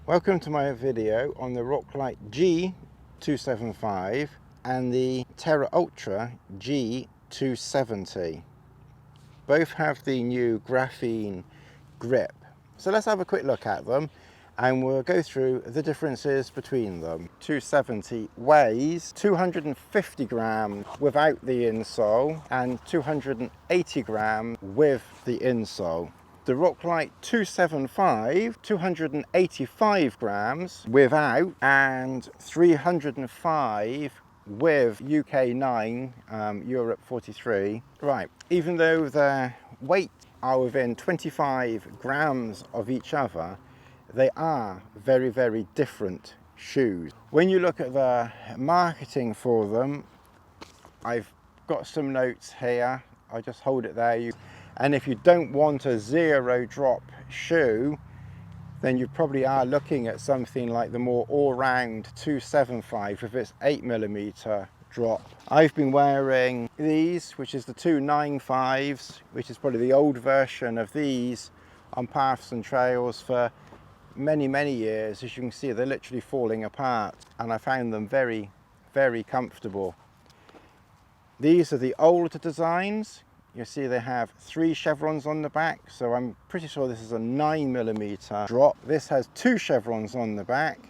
Welcome to my video on the Roclite G275 and the TerraUltra G270. Both have the new graphene grip. So let's have a quick look at them and we'll go through the differences between them. 270 weighs 250 grams without the insole and 280 grams with the insole. The Roclite 275, 285 grams without and 305 with UK 9, Europe 43. Right, even though their weight are within 25 grams of each other, they are very, very different shoes. When you look at the marketing for them, I've got some notes here. I'll just hold it there. And if you don't want a zero drop shoe, then you probably are looking at something like the more all-round 275 with its 8mm drop. I've been wearing these, which is the 295s, which is probably the old version of these, on paths and trails for many years. As you can see, they're literally falling apart, and I found them very, very comfortable. These are the older designs. You see they have 3 chevrons on the back, so I'm pretty sure this is a 9mm drop. This has 2 chevrons on the back,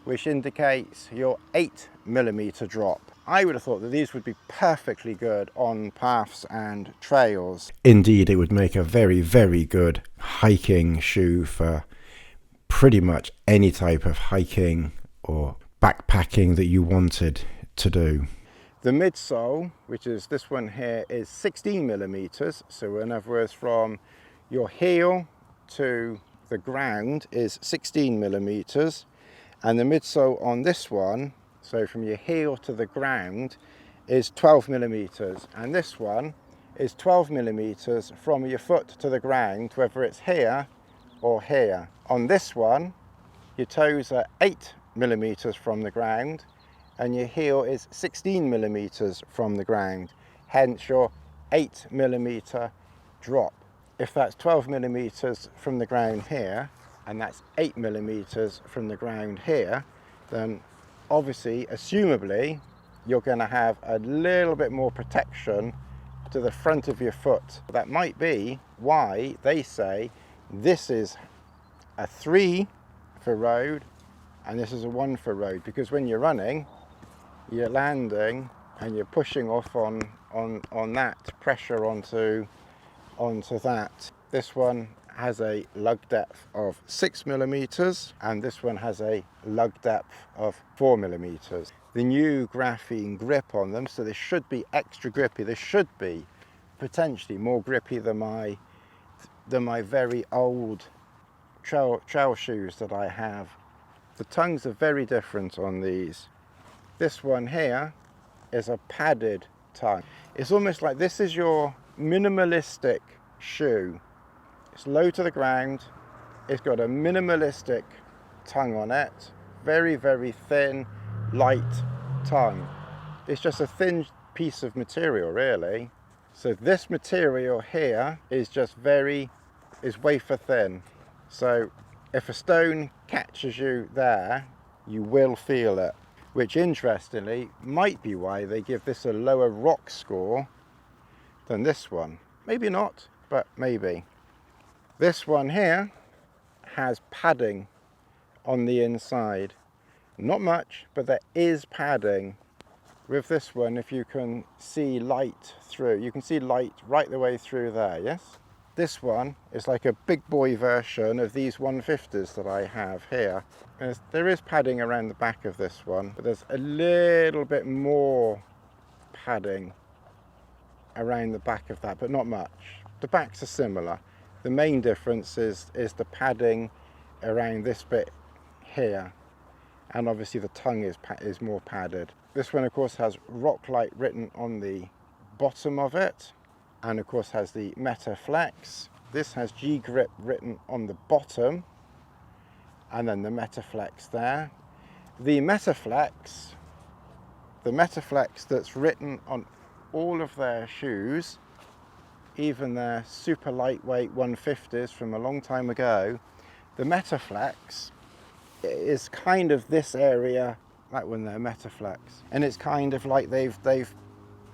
which indicates your 8mm drop. I would have thought that these would be perfectly good on paths and trails. Indeed, it would make a very, very good hiking shoe for pretty much any type of hiking or backpacking that you wanted to do. The midsole, which is this one here, is 16mm, so in other words from your heel to the ground is 16mm, and the midsole on this one, so from your heel to the ground, is 12mm, and this one is 12mm from your foot to the ground, whether it's here or here. On this one, your toes are 8mm from the ground, and your heel is 16mm from the ground, hence your 8mm drop. If that's 12mm from the ground here, and that's 8mm from the ground here, then obviously, assumably, you're going to have a little bit more protection to the front of your foot. That might be why they say this is a 3 for road and this is a 1 for road, because when you're running, you're landing and you're pushing off on that pressure onto that. This one has a lug depth of 6mm and this one has a lug depth of 4mm. The new graphene grip on them, so they should be extra grippy. They should be potentially more grippy than my very old trail shoes that I have. The tongues are very different on these. This one here is a padded tongue. It's almost like this is your minimalistic shoe. It's low to the ground. It's got a minimalistic tongue on it. Very, very thin, light tongue. It's just a thin piece of material, really. So this material here is just is wafer thin. So if a stone catches you there, you will feel it. Which interestingly might be why they give this a lower rock score than this one. Maybe not, but maybe. This one here has padding on the inside. Not much, but there is padding. With this one, if you can see light through, you can see light right the way through there, yes? This one is like a big boy version of these 150s that I have here. There is padding around the back of this one, but there's a little bit more padding around the back of that, but not much. The backs are similar. The main difference is the padding around this bit here, and obviously the tongue is more padded. This one of course has Roclite written on the bottom of it, and of course has the Metaflex. This has G-Grip written on the bottom, and then the Metaflex there. The Metaflex that's written on all of their shoes, even their super lightweight 150s from a long time ago, the Metaflex is kind of this area, that one there, Metaflex, and it's kind of like they've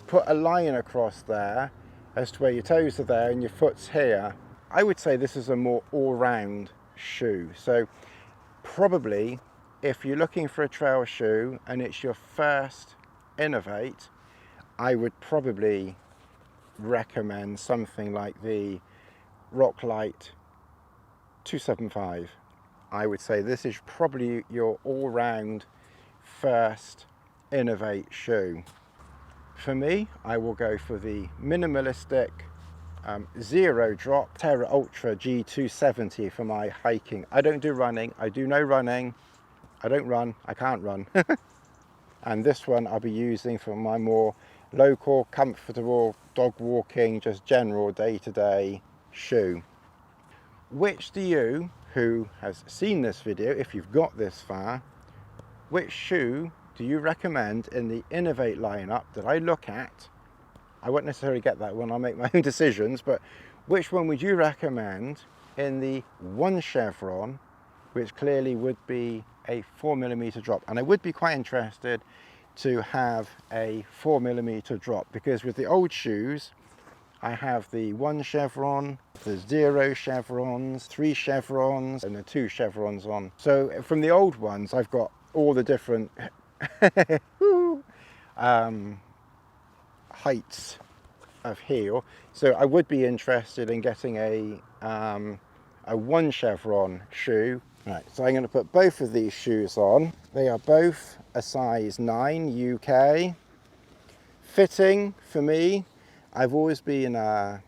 put a line across there as to where your toes are there and your foot's here. I would say this is a more all-round shoe. So probably if you're looking for a trail shoe and it's your first Inov8, I would probably recommend something like the Roclite 275. I would say this is probably your all-round first Inov8 shoe. For me, I will go for the minimalistic zero drop TerraUltra G270 for my hiking. I don't do running, I do no running, I don't run, I can't run. And this one I'll be using for my more local, comfortable, dog walking, just general day-to-day shoe. Which do you, who has seen this video, if you've got this far, which shoe do you recommend in the Inov8 lineup that I look at? I won't necessarily get that one, I'll make my own decisions, but which one would you recommend in the one chevron, which clearly would be a 4mm drop? And I would be quite interested to have a 4mm drop, because with the old shoes, I have the 1 chevron, the 0 chevrons, 3 chevrons, and the 2 chevrons on. So from the old ones, I've got all the different heights of heel. So I would be interested in getting a 1 chevron shoe. Right, so I'm going to put both of these shoes on. They are both a size 9 UK. Fitting for me, I've always been a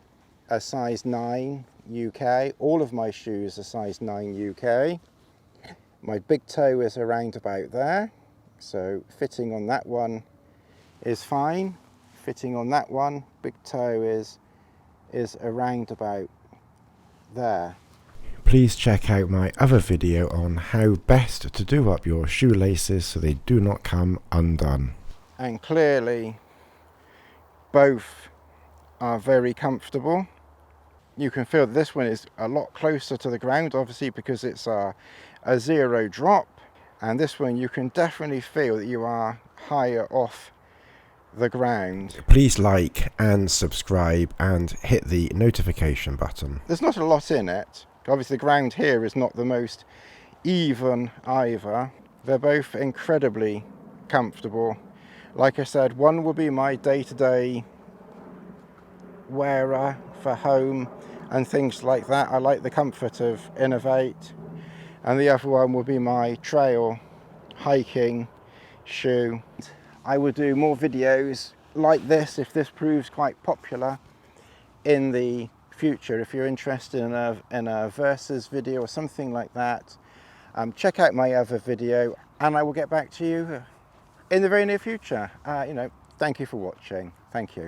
size 9 UK. All of my shoes are size 9 UK. My big toe is around about there, so fitting on that one is fine. Fitting on that one, big toe is around about there. Please check out my other video on how best to do up your shoelaces so they do not come undone. And clearly both are very comfortable. You can feel this one is a lot closer to the ground, obviously because it's a 0 drop, and this one you can definitely feel that you are higher off the ground. Please like and subscribe and hit the notification button. There's not a lot in it. Obviously the ground here is not the most even either. They're both incredibly comfortable. Like I said, one will be my day-to-day wearer for home and things like that. I like the comfort of Inov8. And the other one will be my trail hiking shoe. I will do more videos like this if this proves quite popular in the future. If you're interested in a versus video or something like that, check out my other video and I will get back to you in the very near future. Thank you for watching. Thank you.